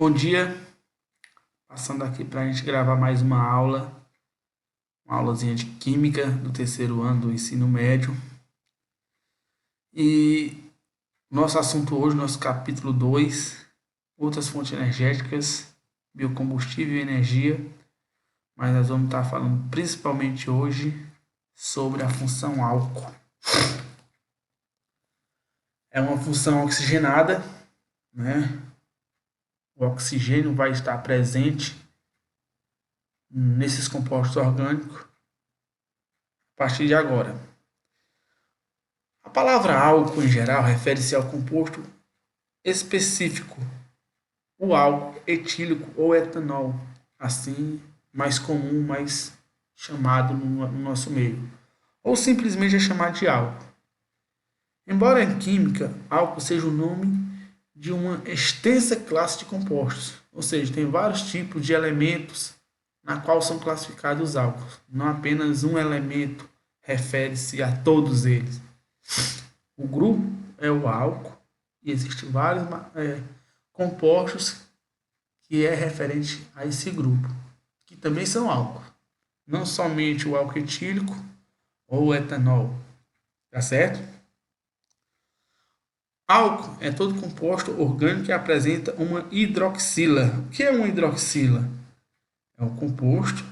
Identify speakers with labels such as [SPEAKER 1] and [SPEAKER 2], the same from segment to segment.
[SPEAKER 1] Bom dia, passando aqui para a gente gravar mais uma aulazinha de Química do terceiro ano do ensino médio. E nosso assunto hoje, nosso capítulo 2, outras fontes energéticas, biocombustível e energia, mas nós vamos estar falando principalmente hoje sobre a função álcool. É uma função oxigenada, né? O oxigênio vai estar presente nesses compostos orgânicos a partir de agora. A palavra álcool, em geral, refere-se ao composto específico, o álcool etílico ou etanol, assim mais comum, mais chamado no nosso meio, ou simplesmente é chamado de álcool. Embora em química, álcool seja o nome de uma extensa classe de compostos, ou seja, tem vários tipos de elementos na qual são classificados os álcools. Não apenas um elemento refere-se a todos eles. O grupo é o álcool e existem vários compostos que é referente a esse grupo, que também são álcool. Não somente o álcool etílico ou o etanol, tá certo? Álcool é todo composto orgânico que apresenta uma hidroxila. O que é uma hidroxila? É um composto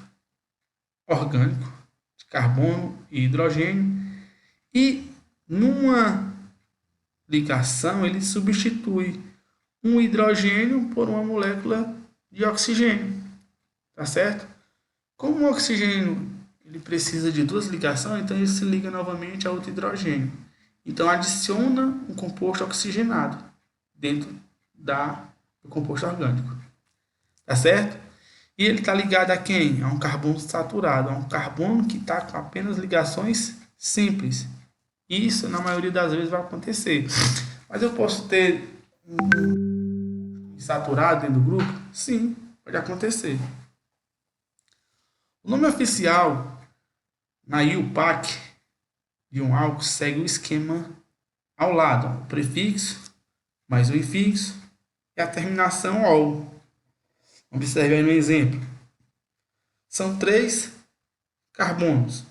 [SPEAKER 1] orgânico de carbono e hidrogênio e numa ligação ele substitui um hidrogênio por uma molécula de oxigênio, tá certo? Como o oxigênio ele precisa de duas ligações, então ele se liga novamente a outro hidrogênio. Então adiciona um composto oxigenado dentro do composto orgânico, tá certo? E ele está ligado a quem? A um carbono saturado, a um carbono que está com apenas ligações simples. Isso, na maioria das vezes, vai acontecer. Mas eu posso ter um insaturado dentro do grupo? Sim, pode acontecer. O nome oficial na IUPAC de um álcool segue o esquema ao lado. O prefixo, mais o infixo e a terminação OL. Observe aí no exemplo. São 3 carbonos.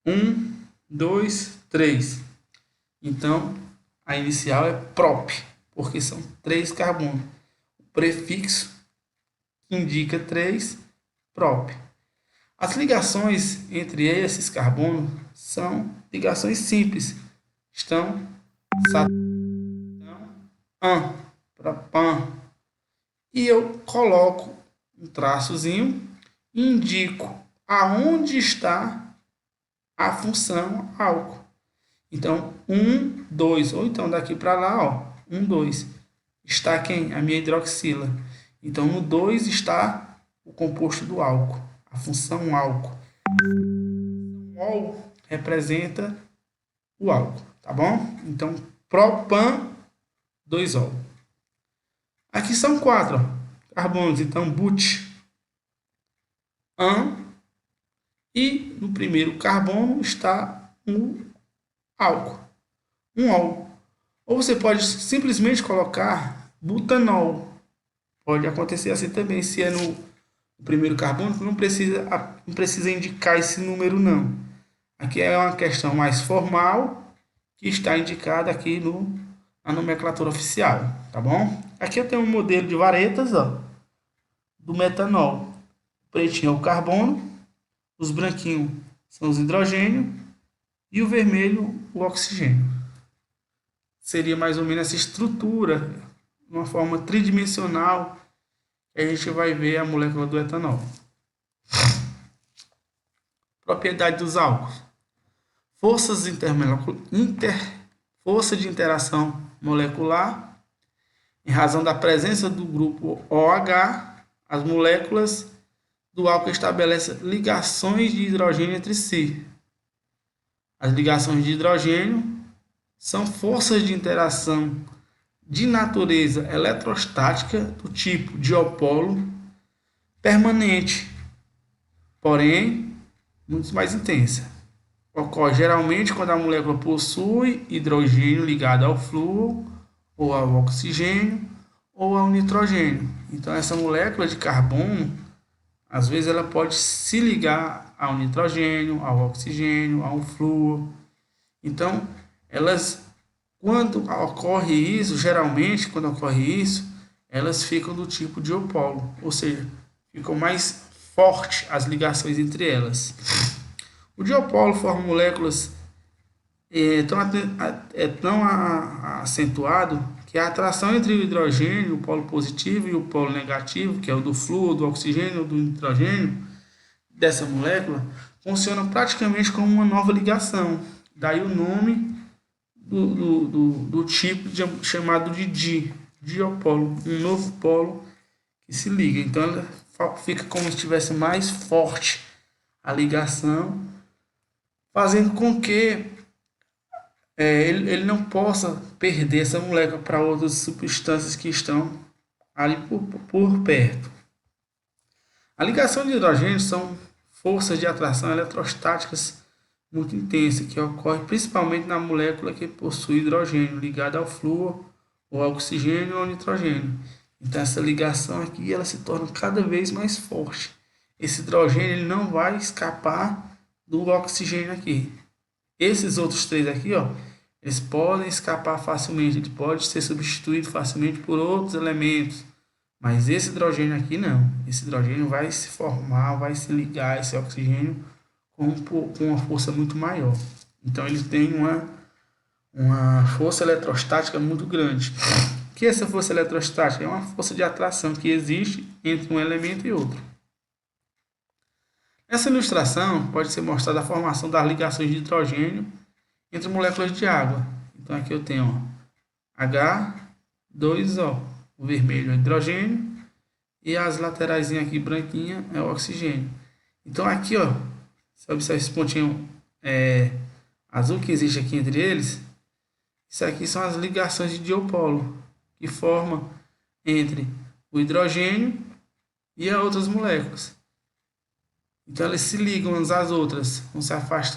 [SPEAKER 1] 1, 2, 3. Então, a inicial é prop, porque são 3 carbonos. O prefixo indica 3, prop. As ligações entre esses carbonos são ligações simples. Estão propan. E eu coloco um traçozinho e indico aonde está a função álcool. Então, 1, 2, ou então daqui para lá, ó, 1, 2. Está quem? A minha hidroxila. Então, no 2 está o composto do álcool, a função álcool. O ol representa o álcool, tá bom? Então, propan, 2-ol. Aqui são 4 carbonos, então but, an, e no primeiro carbono está um álcool, um ol. Ou você pode simplesmente colocar butanol. Pode acontecer assim também, se é no primeiro carbono, não precisa indicar esse número não. Aqui é uma questão mais formal que está indicada aqui na nomenclatura oficial, tá bom? Aqui eu tenho um modelo de varetas, ó, do metanol. O pretinho é o carbono, os branquinhos são os hidrogênios e o vermelho o oxigênio. Seria mais ou menos essa estrutura, uma forma tridimensional, que a gente vai ver a molécula do etanol. Propriedade dos álcools. Força de interação molecular. Em razão da presença do grupo OH, as moléculas do álcool estabelecem ligações de hidrogênio entre si. As ligações de hidrogênio são forças de interação de natureza eletrostática do tipo dipolo permanente, porém muito mais intensa. Ocorre geralmente quando a molécula possui hidrogênio ligado ao flúor ou ao oxigênio, ou ao nitrogênio. Então essa molécula de carbono, às vezes ela pode se ligar ao nitrogênio, ao oxigênio, ao flúor. Então, quando ocorre isso, geralmente quando ocorre isso, elas ficam do tipo dipolo, ou seja, ficam mais fortes as ligações entre elas. O dipolo forma moléculas tão acentuado que a atração entre o hidrogênio, o polo positivo, e o polo negativo, que é o do flúor, do oxigênio ou do nitrogênio, dessa molécula, funciona praticamente como uma nova ligação. Daí o nome do tipo chamado de diopolo, um novo polo que se liga. Então ela fica como se estivesse mais forte a ligação, fazendo com que ele não possa perder essa molécula para outras substâncias que estão ali por perto. A ligação de hidrogênio são forças de atração eletrostáticas muito intensas que ocorrem principalmente na molécula que possui hidrogênio ligada ao flúor, ou ao oxigênio ou ao nitrogênio. Então essa ligação aqui ela se torna cada vez mais forte. Esse hidrogênio ele não vai escapar do oxigênio aqui. Esses outros três aqui, ó, eles podem escapar facilmente, ele pode ser substituído facilmente por outros elementos, mas esse hidrogênio aqui não. Esse hidrogênio vai se formar, vai se ligar a esse oxigênio com uma força muito maior. Então ele tem uma força eletrostática muito grande. O que é essa força eletrostática? É uma força de atração que existe entre um elemento e outro. Nessa ilustração pode ser mostrada a formação das ligações de hidrogênio entre moléculas de água. Então aqui eu tenho H2O, o vermelho é hidrogênio e as laterais aqui branquinha é o oxigênio. Então aqui, ó, você observa esse pontinho azul que existe aqui entre eles. Isso aqui são as ligações de dipolo que formam entre o hidrogênio e as outras moléculas. Então elas se ligam umas às outras,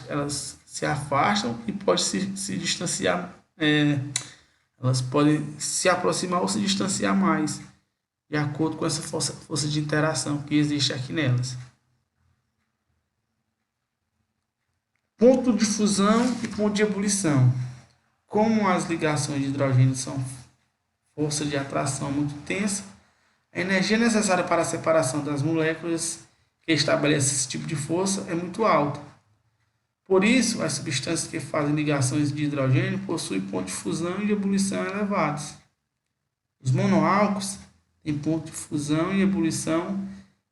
[SPEAKER 1] elas se afastam e podem se distanciar, elas podem se aproximar ou se distanciar mais, de acordo com essa força de interação que existe aqui nelas. Ponto de fusão e ponto de ebulição. Como as ligações de hidrogênio são força de atração muito intensa, a energia necessária para a separação das moléculas que estabelece esse tipo de força é muito alta. Por isso, as substâncias que fazem ligações de hidrogênio possuem pontos de fusão e de ebulição elevados. Os monoálcools têm pontos de fusão e ebulição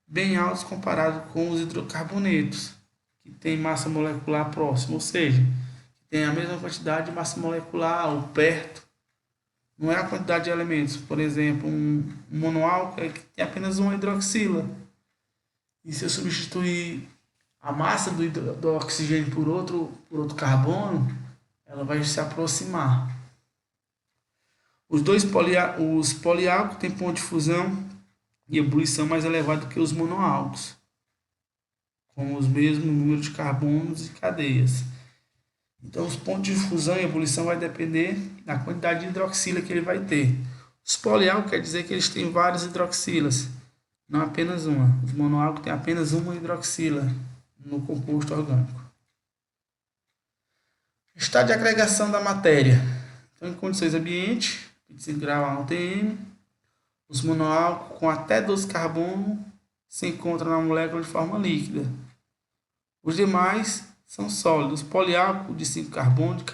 [SPEAKER 1] bem altos comparado com os hidrocarbonetos, que têm massa molecular próxima, ou seja, que tem a mesma quantidade de massa molecular ou perto. Não é a quantidade de elementos. Por exemplo, um monoálcool tem apenas uma hidroxila. E se eu substituir a massa do oxigênio por outro carbono, ela vai se aproximar. Os poliálcools têm ponto de fusão e ebulição mais elevado que os monoálcools, com os mesmos números de carbonos e cadeias. Então, os pontos de fusão e ebulição vai depender da quantidade de hidroxila que ele vai ter. Os poliálcools quer dizer que eles têm várias hidroxilas, não apenas uma. Os monoálcools têm apenas uma hidroxila no composto orgânico. Estado de agregação da matéria. Então, em condições ambientes, 25 graus ATM, os monoálcools com até 12 carbono se encontram na molécula de forma líquida. Os demais são sólidos. Os poliálcools de 5 carbono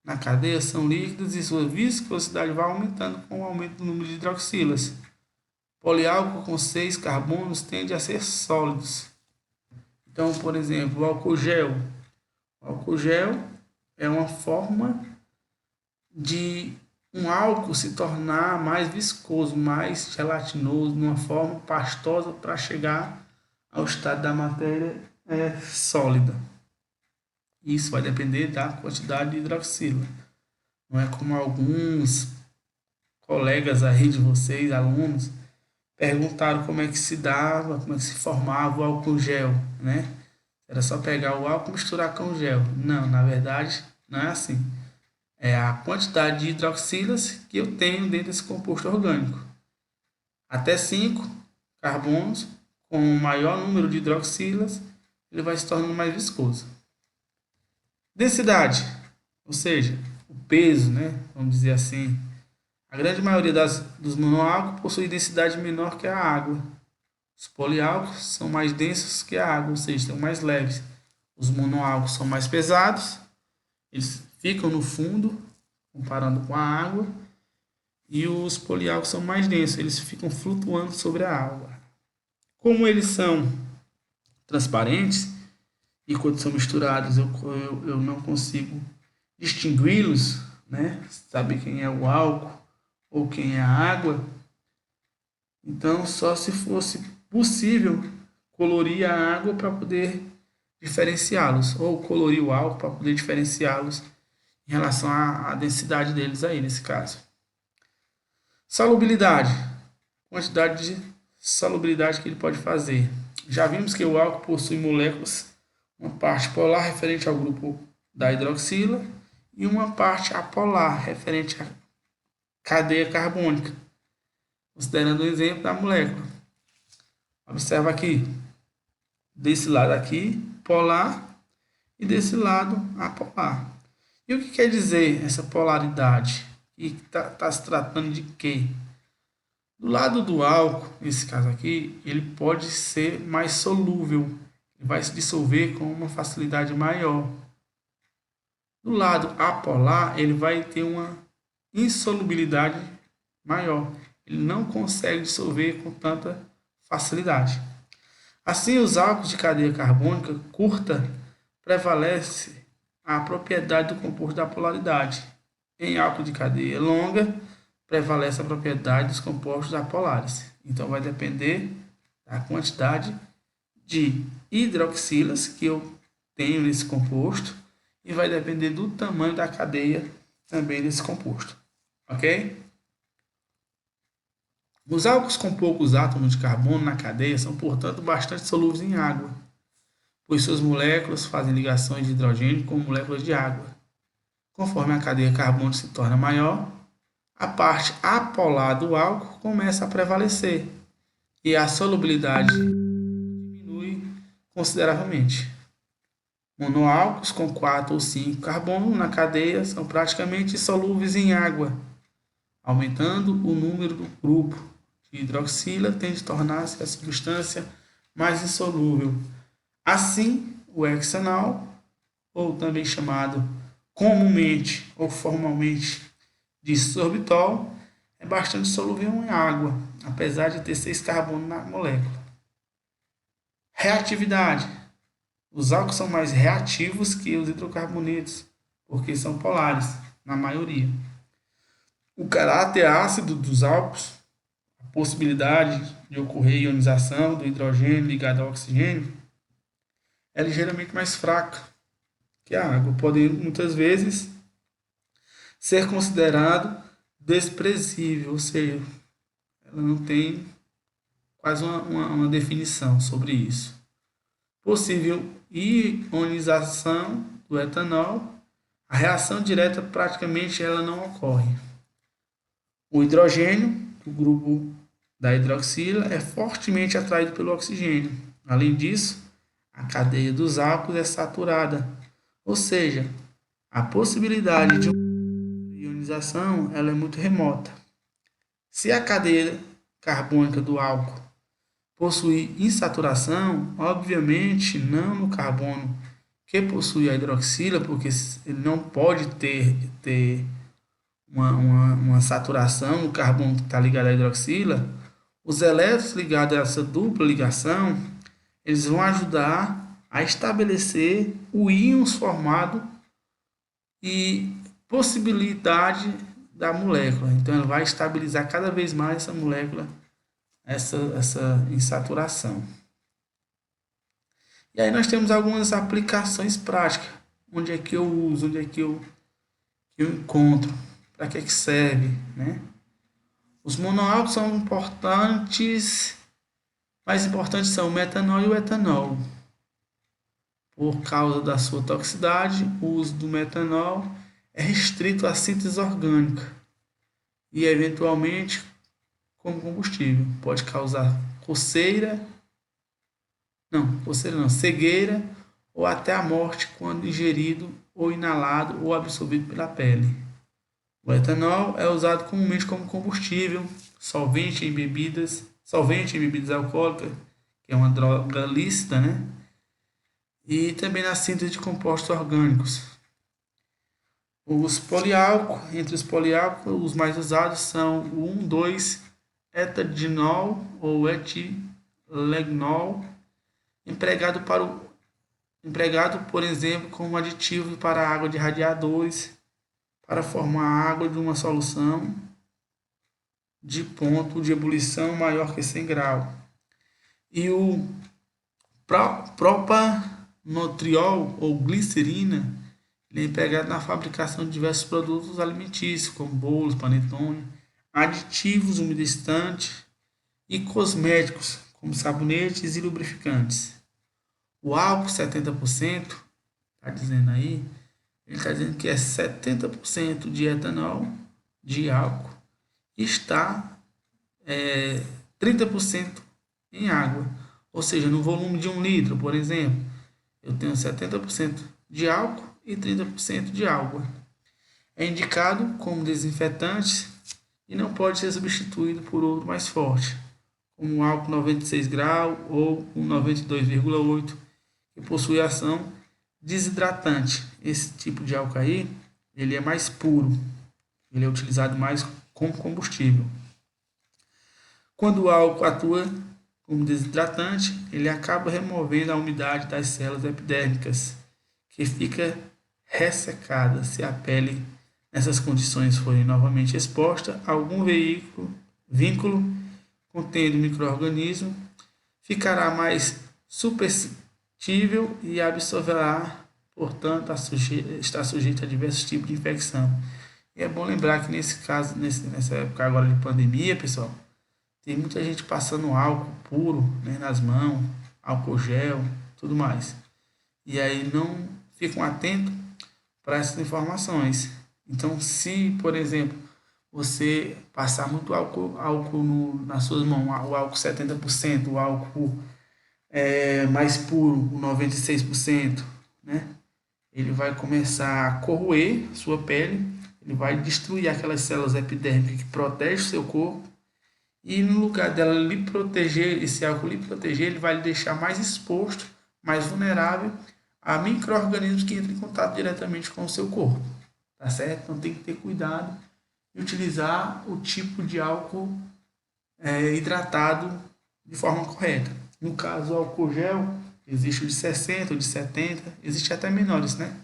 [SPEAKER 1] na cadeia são líquidos e sua viscosidade vai aumentando com o aumento do número de hidroxilas. Poliálcool com 6 carbonos tende a ser sólidos. Então, por exemplo, o álcool gel. O álcool gel é uma forma de um álcool se tornar mais viscoso, mais gelatinoso, numa forma pastosa para chegar ao estado da matéria sólida. Isso vai depender da quantidade de hidroxila. Não é como alguns colegas aí de vocês, alunos, perguntaram como é que se dava, como é que se formava o álcool gel, né? Era só pegar o álcool e misturar com o gel. Não, na verdade, não é assim. é a quantidade de hidroxilas que eu tenho dentro desse composto orgânico. Até 5 carbonos, com o maior número de hidroxilas, ele vai se tornando mais viscoso. Densidade, ou seja, o peso, né? Vamos dizer assim. A grande maioria dos monoálcoos possui densidade menor que a água. Os poliálcoos são mais densos que a água, ou seja, são mais leves. Os monoálcoos são mais pesados, eles ficam no fundo, comparando com a água. E os poliálcoos são mais densos, eles ficam flutuando sobre a água. Como eles são transparentes, e quando são misturados eu não consigo distingui-los, né? Saber quem é o álcool ou quem é a água. Então, só se fosse possível colorir a água para poder diferenciá-los, ou colorir o álcool para poder diferenciá-los em relação à densidade deles aí, nesse caso. Solubilidade. Quantidade de solubilidade que ele pode fazer. Já vimos que o álcool possui moléculas, uma parte polar referente ao grupo da hidroxila e uma parte apolar referente à cadeia carbônica, considerando o exemplo da molécula. Observa aqui, desse lado aqui, polar, e desse lado, apolar. E o que quer dizer essa polaridade? E está se tratando de quê? Do lado do álcool, nesse caso aqui, ele pode ser mais solúvel, ele vai se dissolver com uma facilidade maior. Do lado apolar, ele vai ter uma insolubilidade maior, ele não consegue dissolver com tanta facilidade. Assim, os álcools de cadeia carbônica curta prevalece a propriedade do composto da polaridade. Em álcool de cadeia longa, prevalece a propriedade dos compostos apolares. Então, vai depender da quantidade de hidroxilas que eu tenho nesse composto e vai depender do tamanho da cadeia também desse composto. Ok? Os álcools com poucos átomos de carbono na cadeia são, portanto, bastante solúveis em água, pois suas moléculas fazem ligações de hidrogênio com moléculas de água. Conforme a cadeia carbônica se torna maior, a parte apolar do álcool começa a prevalecer e a solubilidade diminui consideravelmente. Monoálcools com 4 ou 5 carbonos na cadeia são praticamente insolúveis em água, aumentando o número do grupo de hidroxila tende a tornar-se a substância mais insolúvel. Assim, o hexanal, ou também chamado comumente ou formalmente de sorbitol, é bastante solúvel em água, apesar de ter 6 carbonos na molécula. Reatividade. Os álcools são mais reativos que os hidrocarbonetos, porque são polares, na maioria. O caráter ácido dos álcools, a possibilidade de ocorrer ionização do hidrogênio ligado ao oxigênio, é ligeiramente mais fraca que a água, podendo muitas vezes ser considerado desprezível, ou seja, ela não tem quase uma definição sobre isso. Possível ionização do etanol, a reação direta praticamente ela não ocorre. O hidrogênio, do grupo da hidroxila, é fortemente atraído pelo oxigênio. Além disso, a cadeia dos álcools é saturada, ou seja, a possibilidade de uma ionização ela é muito remota. Se a cadeia carbônica do álcool possui insaturação, obviamente não no carbono que possui a hidroxila, porque ele não pode ter uma saturação no carbono que está ligado à hidroxila, os elétrons ligados a essa dupla ligação, eles vão ajudar a estabelecer o íons formado e possibilidade da molécula. Então, ela vai estabilizar cada vez mais essa molécula, essa insaturação. E aí nós temos algumas aplicações práticas. Onde é que eu uso, onde é que eu encontro, para que serve, né? Os monoálcools são importantes, mais importantes são o metanol e o etanol. Por causa da sua toxicidade, o uso do metanol é restrito à síntese orgânica e, eventualmente, como combustível. Pode causar coceira não, cegueira ou até a morte quando ingerido ou inalado ou absorvido pela pele. O etanol é usado comumente como combustível, solvente em bebidas alcoólicas, que é uma droga lícita, né? E também na síntese de compostos orgânicos. Entre os poliálcoos, os mais usados são o 1,2-etadinol ou etilenol, empregado, por exemplo, como aditivo para a água de radiadores, para formar água de uma solução de ponto de ebulição maior que 100 graus. E o propanotriol ou glicerina, ele é empregado na fabricação de diversos produtos alimentícios, como bolos, panetone, aditivos umedecitantes e cosméticos, como sabonetes e lubrificantes. O álcool 70%, está dizendo aí, ele está dizendo que é 70% de etanol, de álcool, e está 30% em água. Ou seja, no volume de 1 litro, por exemplo, eu tenho 70% de álcool e 30% de água. É indicado como desinfetante e não pode ser substituído por outro mais forte, como o álcool 96 graus ou o 92,8, que possui ação desidratante. Esse tipo de álcool aí, ele é mais puro, ele é utilizado mais como combustível. Quando o álcool atua como desidratante, ele acaba removendo a umidade das células epidérmicas, que fica ressecada se a pele nessas condições forem novamente exposta a algum vínculo contendo micro-organismo, ficará mais suscetível e absorverá, portanto, está sujeito a diversos tipos de infecção. E é bom lembrar que nesse caso, nessa época agora de pandemia, pessoal, tem muita gente passando álcool puro, né, nas mãos, álcool gel, tudo mais. E aí não ficam atentos para essas informações. Então, se, por exemplo, você passar muito álcool nas suas mãos, o álcool 70%, o álcool mais puro, o 96%, né? Ele vai começar a corroer sua pele, ele vai destruir aquelas células epidérmicas que protegem o seu corpo, e no lugar dela lhe proteger, esse álcool lhe proteger, ele vai lhe deixar mais exposto, mais vulnerável a micro-organismos que entram em contato diretamente com o seu corpo, tá certo? Então tem que ter cuidado e utilizar o tipo de álcool hidratado de forma correta. No caso, o álcool gel, existe o de 60, o de 70, existe até menores, né?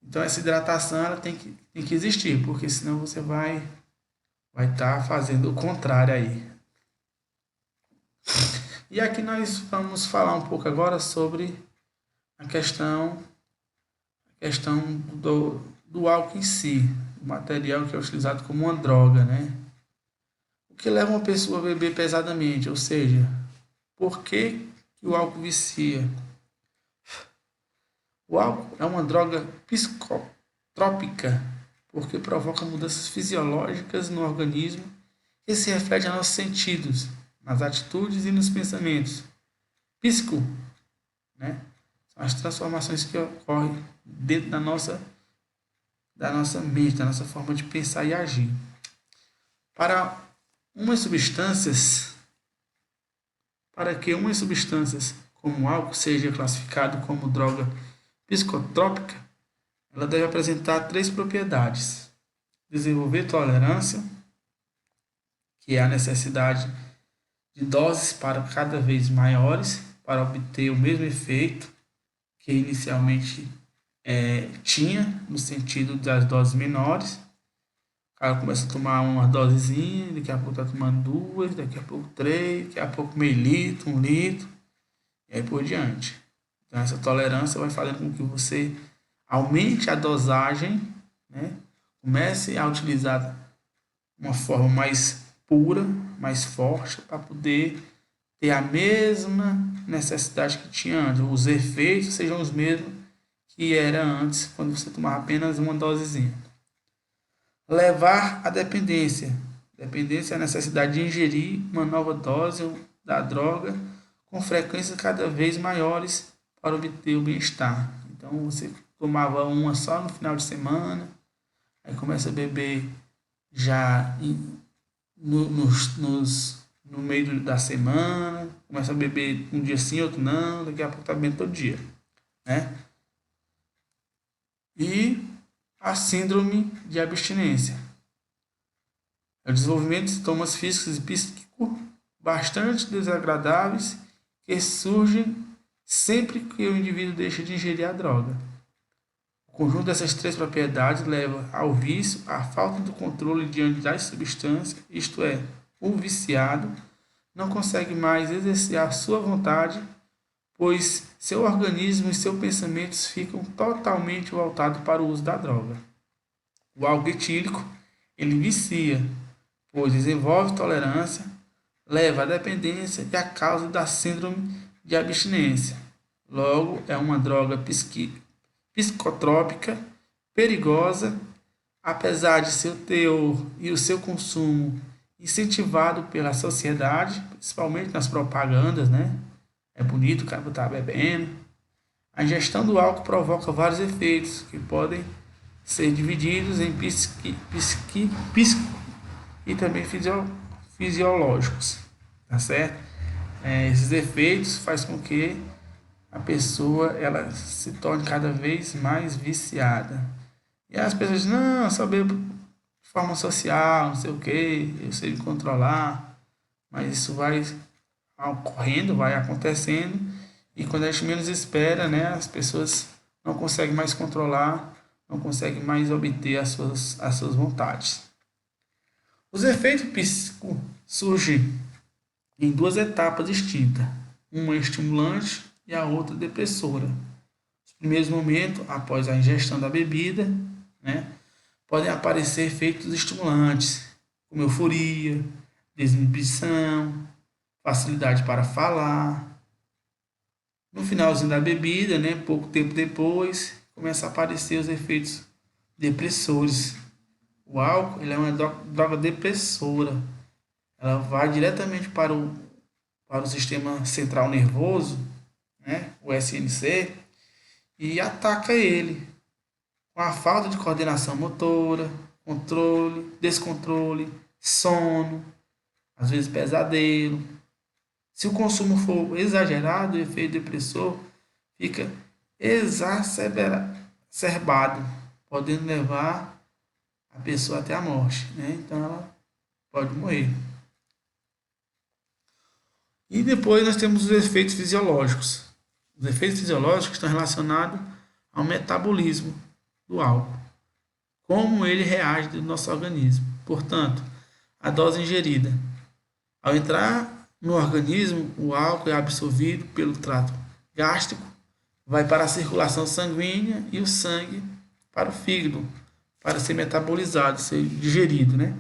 [SPEAKER 1] Então essa hidratação ela tem que existir, porque senão você vai estar fazendo o contrário aí. E aqui nós vamos falar um pouco agora sobre a questão do álcool em si, o material que é utilizado como uma droga, né? O que leva uma pessoa a beber pesadamente, ou seja, por que o álcool vicia? O álcool é uma droga psicotrópica, porque provoca mudanças fisiológicas no organismo que se refletem nos nossos sentidos, nas atitudes e nos pensamentos. Psico, né? São as transformações que ocorrem dentro da nossa mente, da nossa forma de pensar e agir. Para que umas substâncias como o álcool seja classificado como droga psicotrópica, ela deve apresentar 3 propriedades: desenvolver tolerância, que é a necessidade de doses para cada vez maiores para obter o mesmo efeito que inicialmente tinha, no sentido das doses menores. O cara começa a tomar uma dosezinha, daqui a pouco está tomando 2, daqui a pouco 3, daqui a pouco meio litro, 1 litro, e aí por diante. Então essa tolerância vai fazendo com que você aumente a dosagem, né? Comece a utilizar uma forma mais pura, mais forte, para poder ter a mesma necessidade que tinha antes. Os efeitos sejam os mesmos que era antes, quando você tomava apenas uma dosezinha. Levar à dependência. Dependência é a necessidade de ingerir uma nova dose da droga com frequências cada vez maiores para obter o bem-estar. Então você tomava uma só no final de semana, aí começa a beber já no meio da semana, começa a beber um dia sim, outro não, daqui a pouco tá bebendo todo dia, né? E a síndrome de abstinência. É o desenvolvimento de sintomas físicos e psíquicos bastante desagradáveis que surgem sempre que o indivíduo deixa de ingerir a droga. O conjunto dessas três propriedades leva ao vício, à falta de controle diante das substâncias, isto é, o viciado não consegue mais exercer a sua vontade, pois seu organismo e seus pensamentos ficam totalmente voltados para o uso da droga. O álcool etílico, ele vicia, pois desenvolve tolerância, leva à dependência e a causa da síndrome de abstinência. Logo, é uma droga psicotrópica, perigosa, apesar de seu teor e o seu consumo incentivado pela sociedade, principalmente nas propagandas, né? É bonito o cara estar bebendo. A ingestão do álcool provoca vários efeitos que podem ser divididos em e também fisiológicos, tá certo? Esses efeitos fazem com que a pessoa ela se torne cada vez mais viciada. E as pessoas dizem, não, só bebo de forma social, não sei o que, eu sei me controlar, mas isso vai ocorrendo, vai acontecendo, e quando a gente menos espera, né, as pessoas não conseguem mais controlar, não conseguem mais obter as suas vontades. Os efeitos psíquicos surgem em duas etapas distintas, uma estimulante e a outra depressora. Os primeiros momentos, após a ingestão da bebida, né, podem aparecer efeitos estimulantes, como euforia, desinibição, facilidade para falar. No finalzinho da bebida, né, pouco tempo depois, começam a aparecer os efeitos depressores. O álcool ele é uma droga depressora. Ela vai diretamente para o sistema central nervoso, né, o SNC, e ataca ele com a falta de coordenação motora, controle, descontrole, sono, às vezes pesadelo. Se o consumo for exagerado, o efeito depressor fica exacerbado, podendo levar a pessoa até a morte, né? Então ela pode morrer. E depois nós temos os efeitos fisiológicos. Os efeitos fisiológicos estão relacionados ao metabolismo do álcool, como ele reage no nosso organismo. Portanto, a dose ingerida. Ao entrar no organismo, o álcool é absorvido pelo trato gástrico, vai para a circulação sanguínea e o sangue para o fígado, para ser metabolizado, ser digerido, né?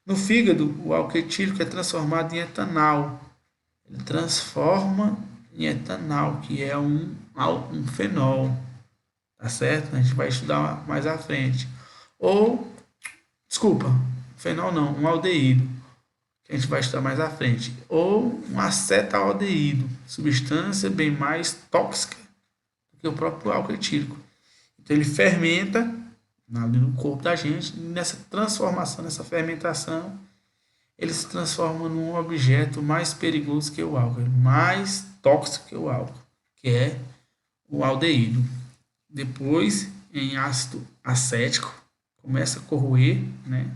[SPEAKER 1] No fígado, o álcool etílico é transformado em etanol. Ele transforma em etanol, que é um fenol, tá certo? A gente vai estudar mais à frente. Desculpa, fenol não, um aldeído, que a gente vai estudar mais à frente. Ou um acetaldeído, substância bem mais tóxica do que o próprio álcool etílico. Então ele fermenta ali no corpo da gente, nessa transformação, nessa fermentação, ele se transforma num objeto mais perigoso que o álcool, mais tóxico que o álcool, que é o aldeído. Depois, em ácido acético, começa a corroer, né,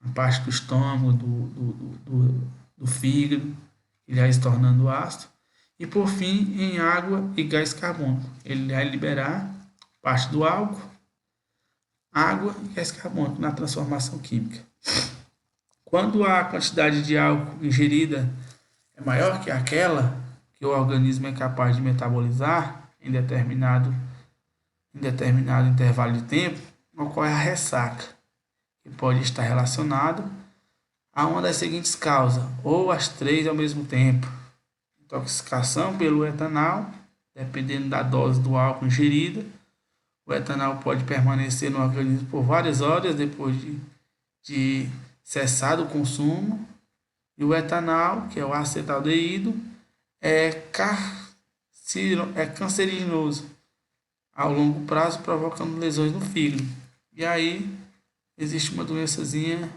[SPEAKER 1] a parte do estômago, do fígado, ele vai se tornando ácido. E por fim, em água e gás carbônico, ele vai liberar parte do álcool, água e gás carbônico na transformação química. Quando a quantidade de álcool ingerida é maior que aquela que o organismo é capaz de metabolizar em determinado intervalo de tempo, ocorre a ressaca, que pode estar relacionado a uma das seguintes causas, ou as três ao mesmo tempo: intoxicação pelo etanol, dependendo da dose do álcool ingerida, O etanol pode permanecer no organismo por várias horas depois de cessado o consumo. E o etanol, que é o acetaldeído, é cancerígeno ao longo prazo, provocando lesões no fígado. E aí existe uma doençazinha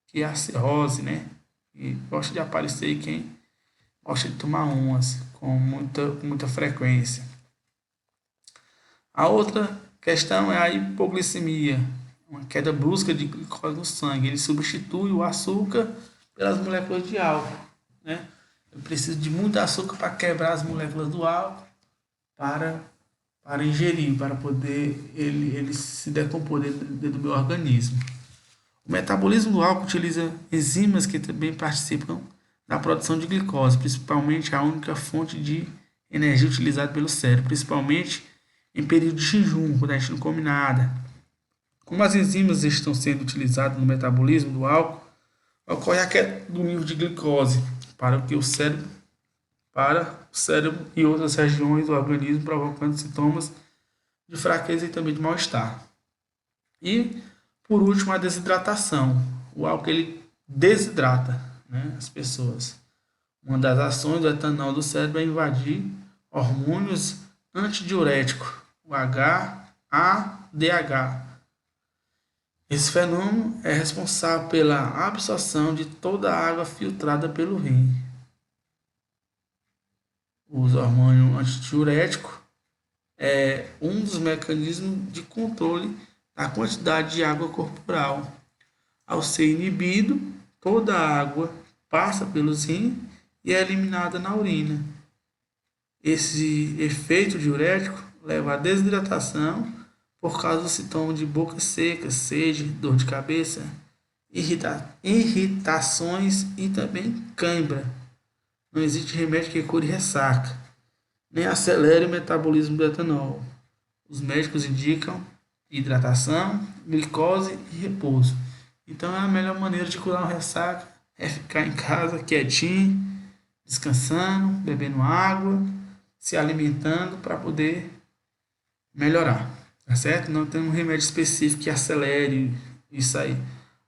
[SPEAKER 1] que é a cirrose, né? E gosta de aparecer em quem gosta de tomar umas com muita frequência. A outra questão é a hipoglicemia, uma queda brusca de glicose no sangue. Ele substitui o açúcar pelas moléculas de álcool, né? Eu preciso de muito açúcar para quebrar as moléculas do álcool para ingerir, para poder ele se decompor dentro do meu organismo. O metabolismo do álcool utiliza enzimas que também participam da produção de glicose, principalmente a única fonte de energia utilizada pelo cérebro, principalmente em período de jejum, quando a gente não come nada. Como as enzimas estão sendo utilizadas no metabolismo do álcool, ocorre a queda do nível de glicose para o cérebro e outras regiões do organismo, provocando sintomas de fraqueza e também de mal-estar. E, por último, a desidratação. O álcool ele desidrata, né, as pessoas. Uma das ações do etanol do cérebro é invadir hormônios antidiuréticos, o HADH. Esse fenômeno é responsável pela absorção de toda a água filtrada pelo rim. Os hormônios antidiuréticos é um dos mecanismos de controle da quantidade de água corporal. Ao ser inibido, toda a água passa pelos rins e é eliminada na urina. Esse efeito diurético leva à desidratação por causa do sintoma de boca seca, sede, dor de cabeça, irritações e também cãibra. Não existe remédio que cure ressaca, nem acelere o metabolismo do etanol. Os médicos indicam hidratação, glicose e repouso. Então a melhor maneira de curar uma ressaca é ficar em casa quietinho, descansando, bebendo água, se alimentando para poder melhorar, tá certo? Não tem um remédio específico que acelere isso aí.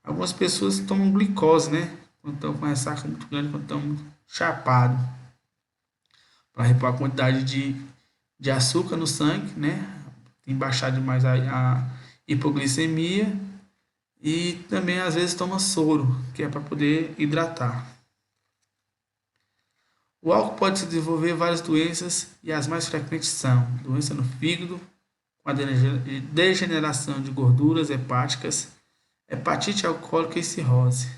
[SPEAKER 1] Algumas pessoas tomam glicose, né? Quando estão com ressaca muito grande, quando estão muito chapado, para repor a quantidade de açúcar no sangue, né? Tem baixado demais a hipoglicemia e também às vezes toma soro, que é para poder hidratar. O álcool pode se desenvolver várias doenças e as mais frequentes são doença no fígado, com a degeneração de gorduras hepáticas, hepatite alcoólica e cirrose,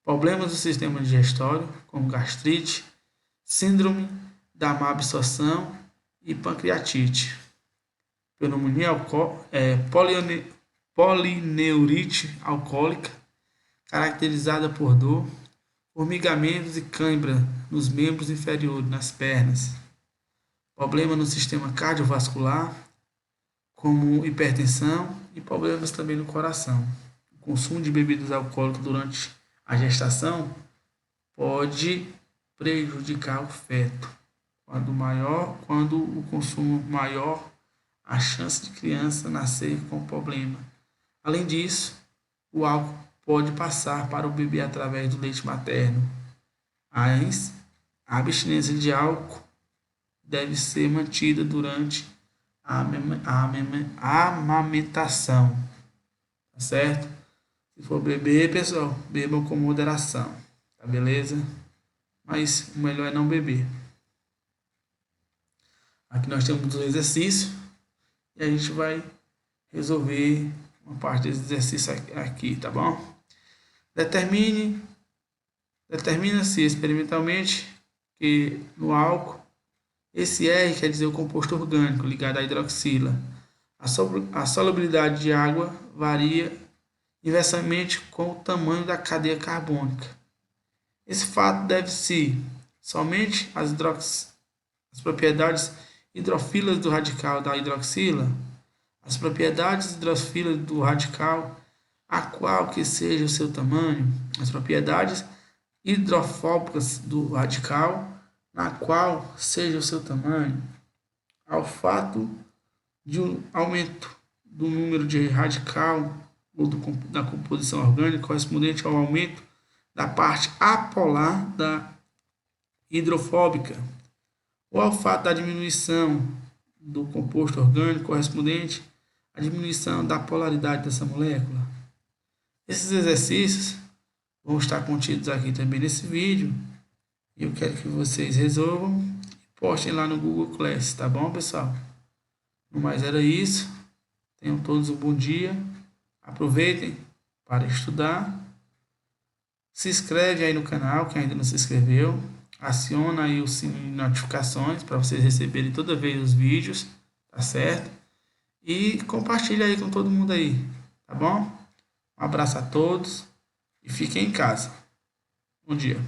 [SPEAKER 1] problemas do sistema digestório, como gastrite, síndrome da má absorção e pancreatite, pneumonia polineurite alcoólica, caracterizada por dor, formigamentos e cãibra nos membros inferiores, nas pernas, problema no sistema cardiovascular, como hipertensão e problemas também no coração. O consumo de bebidas alcoólicas durante a gestação pode prejudicar o feto. Quando o consumo maior, a chance de criança nascer com problema. Além disso, o álcool pode passar para o bebê através do leite materno. A abstinência de álcool deve ser mantida durante a amamentação, tá certo? Se for beber, pessoal, bebam com moderação, tá beleza? Mas o melhor é não beber. Aqui nós temos um exercício e a gente vai resolver uma parte desse exercício aqui, tá bom? Determina-se experimentalmente que no álcool, esse R quer dizer o composto orgânico ligado à hidroxila. A solubilidade de água varia inversamente com o tamanho da cadeia carbônica. Esse fato deve-se somente às propriedades hidrofílicas do radical da hidroxila, as propriedades hidrofílicas do radical, a qual que seja o seu tamanho, as propriedades hidrofóbicas do radical, na qual seja o seu tamanho, ao fato de um aumento do número de radical ou da composição orgânica correspondente ao aumento da parte apolar da hidrofóbica, ou ao fato da diminuição do composto orgânico correspondente à diminuição da polaridade dessa molécula. Esses exercícios vão estar contidos aqui também nesse vídeo. E eu quero que vocês resolvam e postem lá no Google Class, tá bom, pessoal? No mais era isso. Tenham todos um bom dia. Aproveitem para estudar. Se inscreve aí no canal, quem ainda não se inscreveu. Aciona aí o sininho de notificações para vocês receberem toda vez os vídeos, tá certo? E compartilha aí com todo mundo aí, tá bom? Um abraço a todos e fiquem em casa. Bom dia.